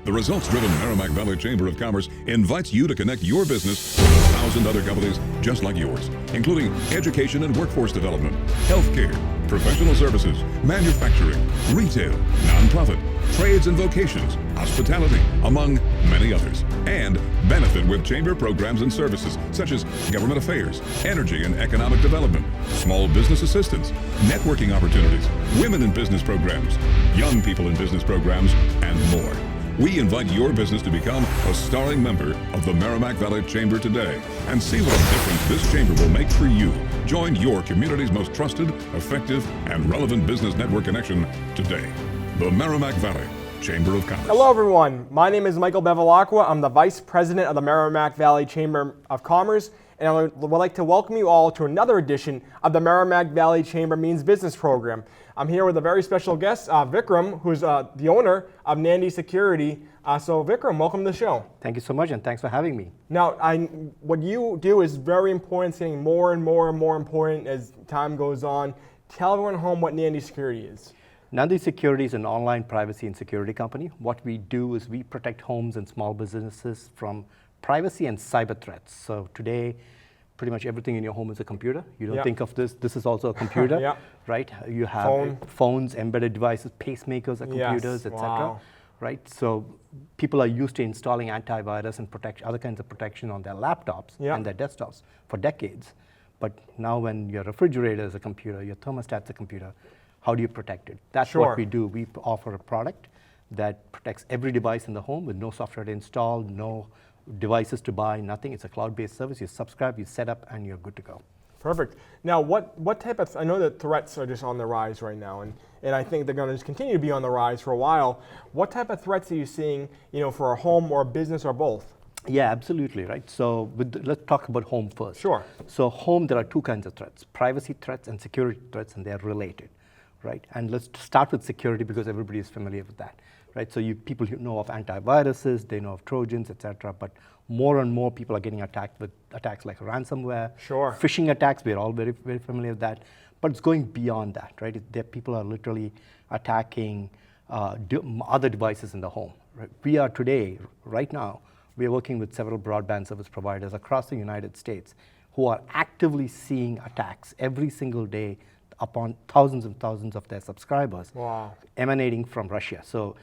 The results-driven Merrimack Valley Chamber of Commerce invites you to connect your business with 1,000 other companies just like yours, including education and workforce development, healthcare, professional services, manufacturing, retail, nonprofit, trades and vocations, hospitality, among many others, and benefit with chamber programs and services such as government affairs, energy and economic development, small business assistance, networking opportunities, women in business programs, young people in business programs, and more. We invite your business to become a starring member of the Merrimack Valley Chamber today and see what a difference this chamber will make for you. Join your community's most trusted, effective, and relevant business network connection today. The Merrimack Valley Chamber of Commerce. Hello everyone, my name is Michael Bevilacqua. I'm the Vice President of the Merrimack Valley Chamber of Commerce, and I would like to welcome you all to another edition of the Merrimack Valley Chamber Means Business program. I'm here with a very special guest, Vikram, who's the owner of Nandi Secuirty. So Vikram, welcome to the show. Thank you so much, and thanks for having me. Now, what you do is very important. It's getting more and more and more important as time goes on. Tell everyone at home what Nandi Secuirty is. Nandi Secuirty is an online privacy and security company. What we do is we protect homes and small businesses from privacy and cyber threats. So today, pretty much everything in your home is a computer. You don't think of this is also a computer, right? You have phones, embedded devices, pacemakers are computers, etc. Right? So people are used to installing antivirus and other kinds of protection on their laptops and their desktops for decades. But now when your refrigerator is a computer, your thermostat's a computer, how do you protect it? That's what we do. We offer a product that protects every device in the home with no software to install, no devices to buy, nothing. It's a cloud-based service. You subscribe, you set up, and you're good to go. Perfect. Now, what type of, I know that threats are just on the rise right now, and I think they're going to just continue to be on the rise for a while. What type of threats are you seeing, for a home or a business or both? Yeah, absolutely, right? So let's talk about home first. Sure. So home, there are two kinds of threats, privacy threats and security threats, and they're related, right? And let's start with security because everybody is familiar with that. Right, so people know of antiviruses, they know of Trojans, etc. But more and more people are getting attacked with attacks like ransomware, phishing attacks. We're all very, very familiar with that. But it's going beyond that, right? People are literally attacking other devices in the home. Right? We are today, right now, we are working with several broadband service providers across the United States who are actively seeing attacks every single day upon thousands and thousands of their subscribers emanating from Russia. So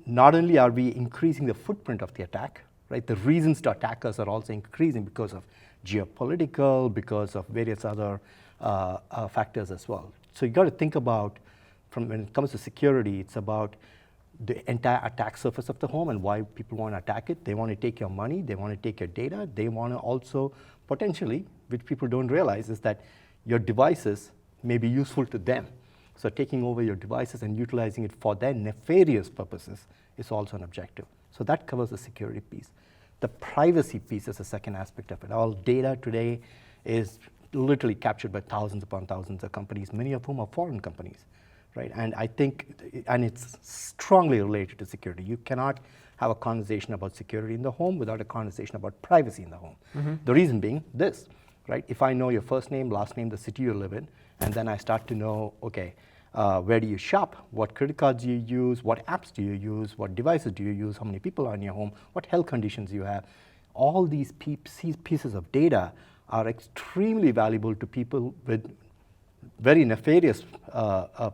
not only are we increasing the footprint of the attack, right? The reasons to attack us are also increasing because of geopolitical, because of various other factors as well. So you got to think about, when it comes to security, it's about the entire attack surface of the home and why people want to attack it. They want to take your money, they want to take your data, they want to also potentially, which people don't realize, is that your devices may be useful to them. So taking over your devices and utilizing it for their nefarious purposes is also an objective. So that covers the security piece. The privacy piece is the second aspect of it. All data today is literally captured by thousands upon thousands of companies, many of whom are foreign companies, right? And I think, and it's strongly related to security. You cannot have a conversation about security in the home without a conversation about privacy in the home. The reason being this, right? If I know your first name, last name, the city you live in, and then I start to know, okay, where do you shop? What credit cards do you use? What apps do you use? What devices do you use? How many people are in your home? What health conditions you have? All these pieces of data are extremely valuable to people with very nefarious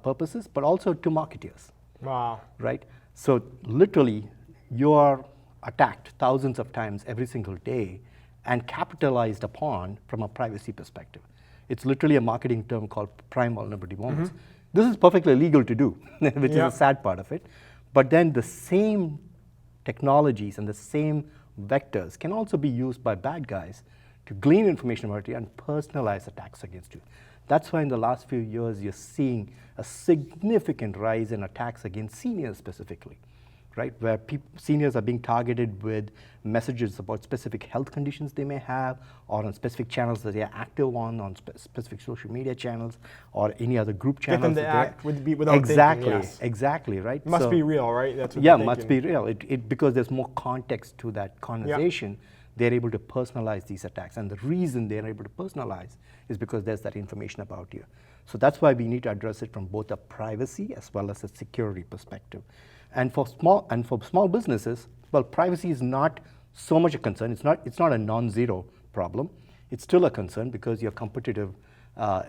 purposes, but also to marketeers. Wow. Right? So literally, you are attacked thousands of times every single day and capitalized upon from a privacy perspective. It's literally a marketing term called prime vulnerability moments. This is perfectly legal to do, which is a sad part of it. But then the same technologies and the same vectors can also be used by bad guys to glean information about you and personalize attacks against you. That's why in the last few years, you're seeing a significant rise in attacks against seniors specifically, right? Where seniors are being targeted with messages about specific health conditions they may have, or on specific channels that they are active on specific social media channels, or any other group channels. Get them to act without exactly, thinking, yes. Exactly, right? Must be real, right? That's what must be real. Because there's more context to that conversation, they're able to personalize these attacks. And the reason they're able to personalize is because there's that information about you. So that's why we need to address it from both a privacy as well as a security perspective. And for small businesses, well, privacy is not so much a concern. It's not a non-zero problem. It's still a concern because your competitive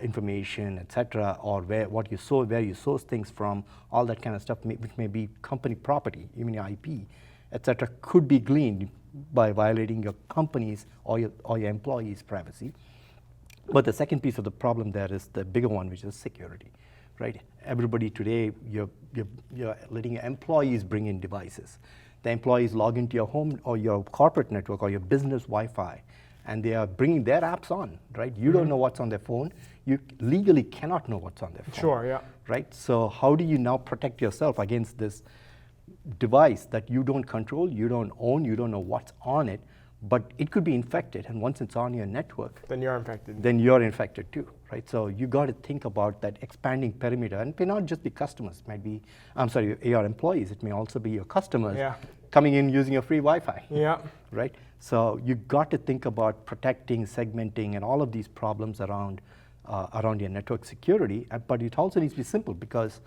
information, etc., or where you source things from, all that kind of stuff, which may be company property, even your IP, etc., could be gleaned by violating your company's or your employees' privacy. But the second piece of the problem there is the bigger one, which is security, right? Everybody today, you're letting your employees bring in devices. The employees log into your home or your corporate network or your business Wi-Fi, and they are bringing their apps on, right? You don't know what's on their phone. You legally cannot know what's on their phone. Sure, yeah. Right? So how do you now protect yourself against this device that you don't control, you don't own, you don't know what's on it, but it could be infected, and once it's on your network, Then you're infected. then you're infected too, right? So you got to think about that expanding perimeter, and it may not just be customers. It might be, your employees. It may also be your customers coming in using your free Wi-Fi. Yeah. Right? So you got to think about protecting, segmenting, and all of these problems around your network security. But it also needs to be simple, because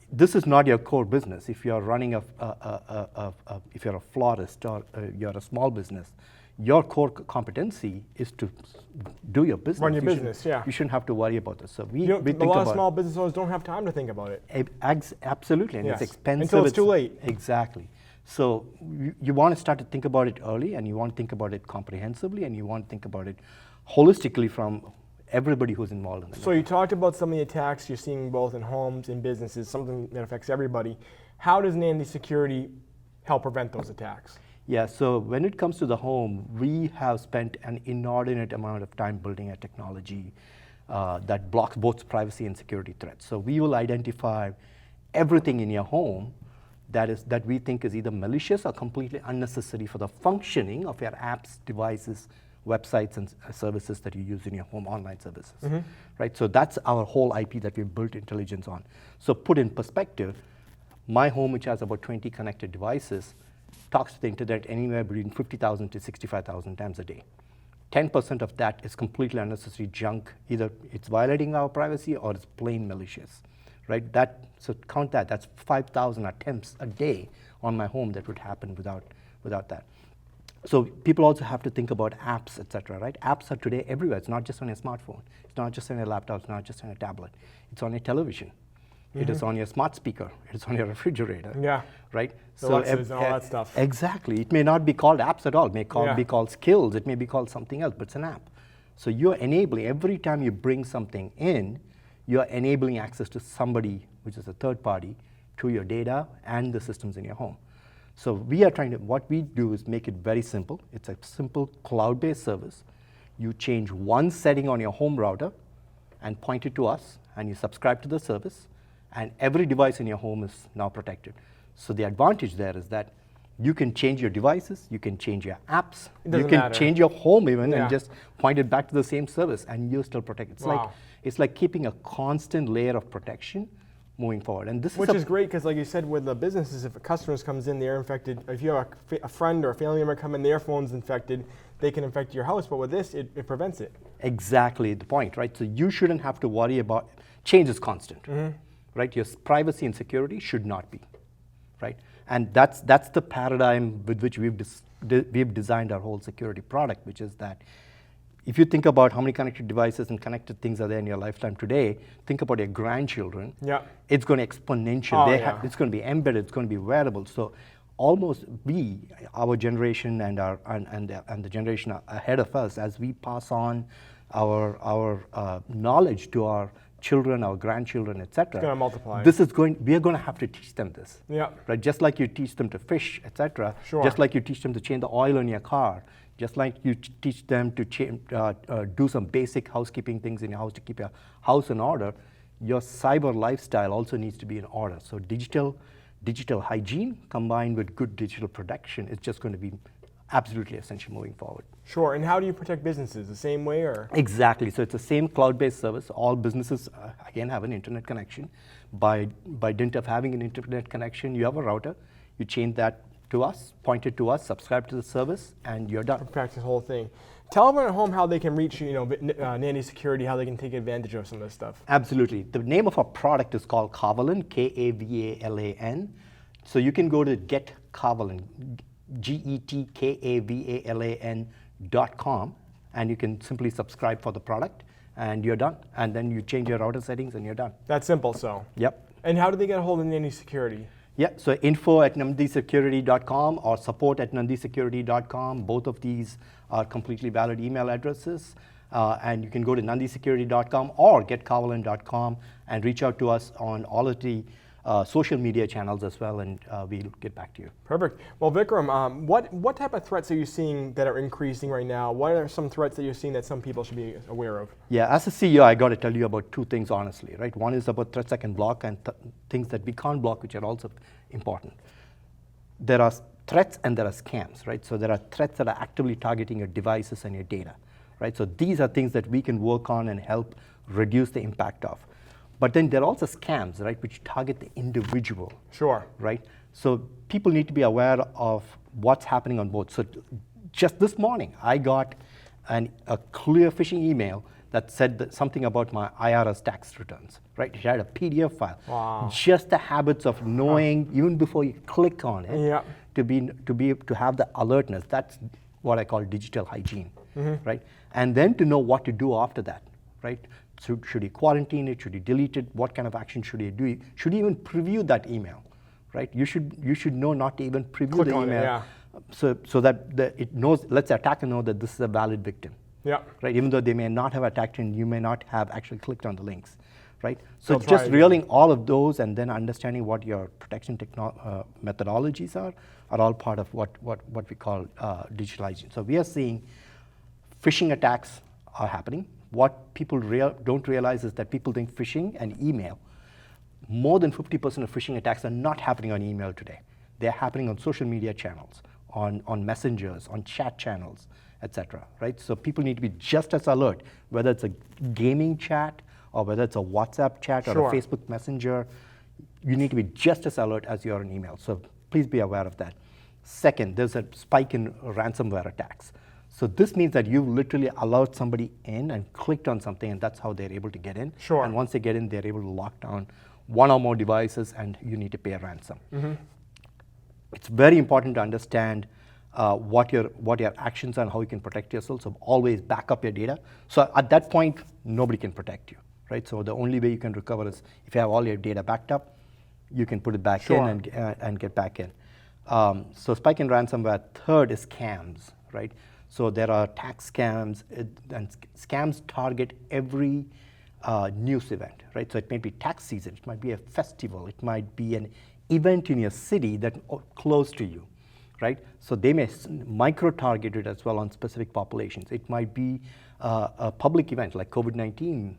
this is not your core business. If you're running if you're a florist or you're a small business, your core competency is to do your business. Run your business, yeah. You shouldn't have to worry about this. So we A think lot about of small business owners don't have time to think about it. Absolutely, and Yes. it's expensive. Until it's too late. Exactly. So you want to start to think about it early, and you want to think about it comprehensively, and you want to think about it holistically from everybody who's involved in it. So you talked about some of the attacks you're seeing both in homes and businesses, something that affects everybody. How does Nandi Security help prevent those attacks? Yeah, so when it comes to the home, we have spent an inordinate amount of time building a technology that blocks both privacy and security threats. So we will identify everything in your home that we think is either malicious or completely unnecessary for the functioning of your apps, devices, websites, and services that you use in your home, online services, right? So that's our whole IP that we've built intelligence on. So put in perspective, my home, which has about 20 connected devices, talks to the internet anywhere between 50,000 to 65,000 times a day. 10% of that is completely unnecessary junk. Either it's violating our privacy or it's plain malicious, right? So count that. That's 5,000 attempts a day on my home that would happen without that. So people also have to think about apps, etc., right? Apps are today everywhere. It's not just on your smartphone. It's not just on your laptop. It's not just on your tablet. It's on your television. It is on your smart speaker. It's on your refrigerator. Yeah. Right? Alexas and all that stuff. Exactly. It may not be called apps at all. It may be called skills. It may be called something else, but it's an app. So you're enabling, every time you bring something in, you're enabling access to somebody, which is a third party, to your data and the systems in your home. So what we do is make it very simple. It's a simple cloud-based service. You change one setting on your home router and point it to us, and you subscribe to the service, and every device in your home is now protected. So the advantage there is that you can change your devices, you can change your apps, you can change your home even, and just point it back to the same service, and you're still protected. It's like keeping a constant layer of protection moving forward. And this is great, because like you said, with the businesses, if a customer comes in, they're infected. If you have a friend or a family member come in, their phone's infected, they can infect your house. But with this, it prevents it. Exactly the point, right? So you shouldn't have to worry about, change is constant, right? Your privacy and security should not be, right? And that's the paradigm with which we've designed our whole security product, which is that if you think about how many connected devices and connected things are there in your lifetime today, think about your grandchildren. Yeah. It's going to exponential. It's going to be embedded. It's going to be wearable. So almost our generation and the generation ahead of us, as we pass on our knowledge to our children, our grandchildren, etc. It's going to multiply. We are going to have to teach them this. Yeah. Right. Just like you teach them to fish, etc. Sure. Just like you teach them to change the oil in your car. Just like you teach them to do some basic housekeeping things in your house to keep your house in order, your cyber lifestyle also needs to be in order. So digital hygiene combined with good digital protection is just going to be absolutely essential moving forward. Sure. And how do you protect businesses? The same way, or? Exactly. So it's the same cloud-based service. All businesses, again, have an internet connection. By dint of having an internet connection, you have a router. You change that to us, point it to us, subscribe to the service, and you're done. Practice the whole thing. Tell everyone at home how they can reach Nandi Security, how they can take advantage of some of this stuff. Absolutely. The name of our product is called Kavalan, Kavalan. So you can go to GetKavalan, GetKavalan.com, and you can simply subscribe for the product, and you're done. And then you change your router settings, and you're done. That's simple, so. Yep. And how do they get a hold of Nandi Security? Yeah, so info@nandisecurity.com or support@nandisecurity.com. Both of these are completely valid email addresses. And you can go to nandisecurity.com or getkavalan.com and reach out to us on all of the social media channels as well, and we'll get back to you. Perfect. Well, Vikram, what type of threats are you seeing that are increasing right now? What are some threats that you're seeing that some people should be aware of? Yeah, as a CEO, I got to tell you about two things honestly, right? One is about threats I can block and things that we can't block, which are also important. There are threats and there are scams, right? So there are threats that are actively targeting your devices and your data, right? So these are things that we can work on and help reduce the impact of. But then there are also scams, right, which target the individual. Sure. Right? So people need to be aware of what's happening on both. So just this morning, I got a clear phishing email that said that something about my IRS tax returns, right? It had a PDF file. Wow. Just the habits of knowing, even before you click on it, Yeah. to have the alertness. That's what I call digital hygiene, right? And then to know what to do after that, right? So should you quarantine it? Should you delete it? What kind of action should you do? Should you even preview that email, right? You should know not to even preview Click the on it, email, yeah. so that it knows. Let's the attacker know that this is a valid victim, Yeah. right? Even though they may not have attacked and you may not have actually clicked on the links, right? So They'll try just again. reeling all of those and then understanding what your protection methodologies are all part of what we call digital hygiene. So we are seeing phishing attacks are happening. What people don't realize is that people think phishing and email, more than 50% of phishing attacks are not happening on email today. They're happening on social media channels, on messengers, on chat channels, etc. Right? So people need to be just as alert, whether it's a gaming chat or whether it's a WhatsApp chat or Sure. a Facebook Messenger. You need to be just as alert as you are on email. So please be aware of that. Second, there's a spike in ransomware attacks. So this means that you literally allowed somebody in and clicked on something, and that's how they're able to get in. Sure. And once they get in, they're able to lock down one or more devices, and you need to pay a ransom. It's very important to understand what your actions are and how you can protect yourself. So always back up your data. So at that point, nobody can protect you, right? So the only way you can recover is if you have all your data backed up, you can put it back Sure. in and get back in. So spike in ransomware. Third is scams, right? So there are tax scams, and scams target every news event, right? So it may be tax season, it might be a festival, it might be an event in your city that's close to you, right? So they may micro-target it as well on specific populations. It might be a public event like COVID-19,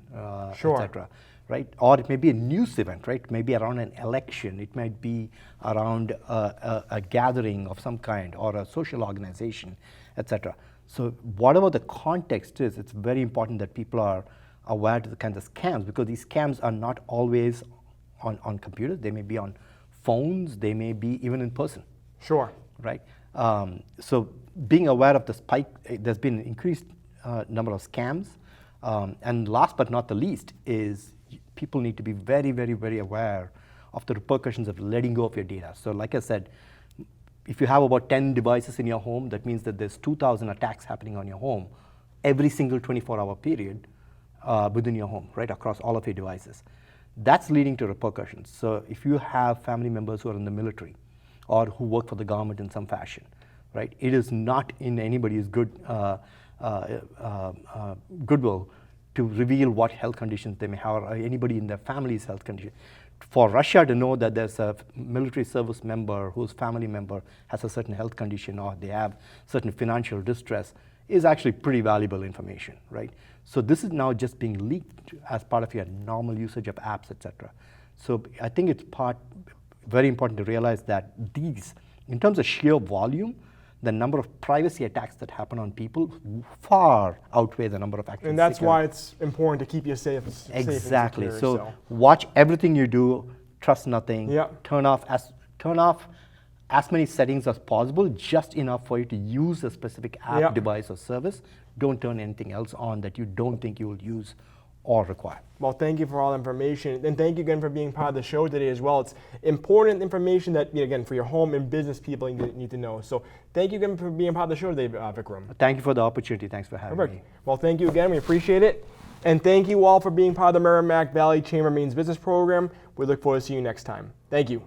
Sure. etc. Right? Or it may be a news event, right? It may be around an election. It might be around a gathering of some kind or a social organization, etc. So whatever the context is, it's very important that people are aware to the kinds of scams, because these scams are not always on computers. They may be on phones. They may be even in person. Sure. Right? So being aware of the spike, there's been an increased number of scams. And last but not the least is people need to be very, very, very aware of the repercussions of letting go of your data. So like I said, if you have about 10 devices in your home, that means that there's 2,000 attacks happening on your home every single 24-hour period within your home, right, across all of your devices. That's leading to repercussions. So if you have family members who are in the military or who work for the government in some fashion, right, it is not in anybody's goodwill to reveal what health conditions they may have, or anybody in their family's health condition. For Russia to know that there's a military service member whose family member has a certain health condition or they have certain financial distress is actually pretty valuable information, right? So this is now just being leaked as part of your normal usage of apps, etc. So I think it's very important to realize that these, in terms of sheer volume, the number of privacy attacks that happen on people far outweigh the number of actual And that's secure. why it's important to keep you safe. Exactly. And secure, So watch everything you do. Trust nothing. Yeah. Turn off as many settings as possible, just enough for you to use a specific app, Yeah. device, or service. Don't turn anything else on that you don't think you will use all require. Well, thank you for all the information, and thank you again for being part of the show today as well. It's important information that, again, for your home and business people need to know. So thank you again for being part of the show today, Vikram. Thank you for the opportunity. Thanks for having me. Well, thank you again. We appreciate it. And thank you all for being part of the Merrimack Valley Chamber Means Business program. We look forward to seeing you next time. Thank you.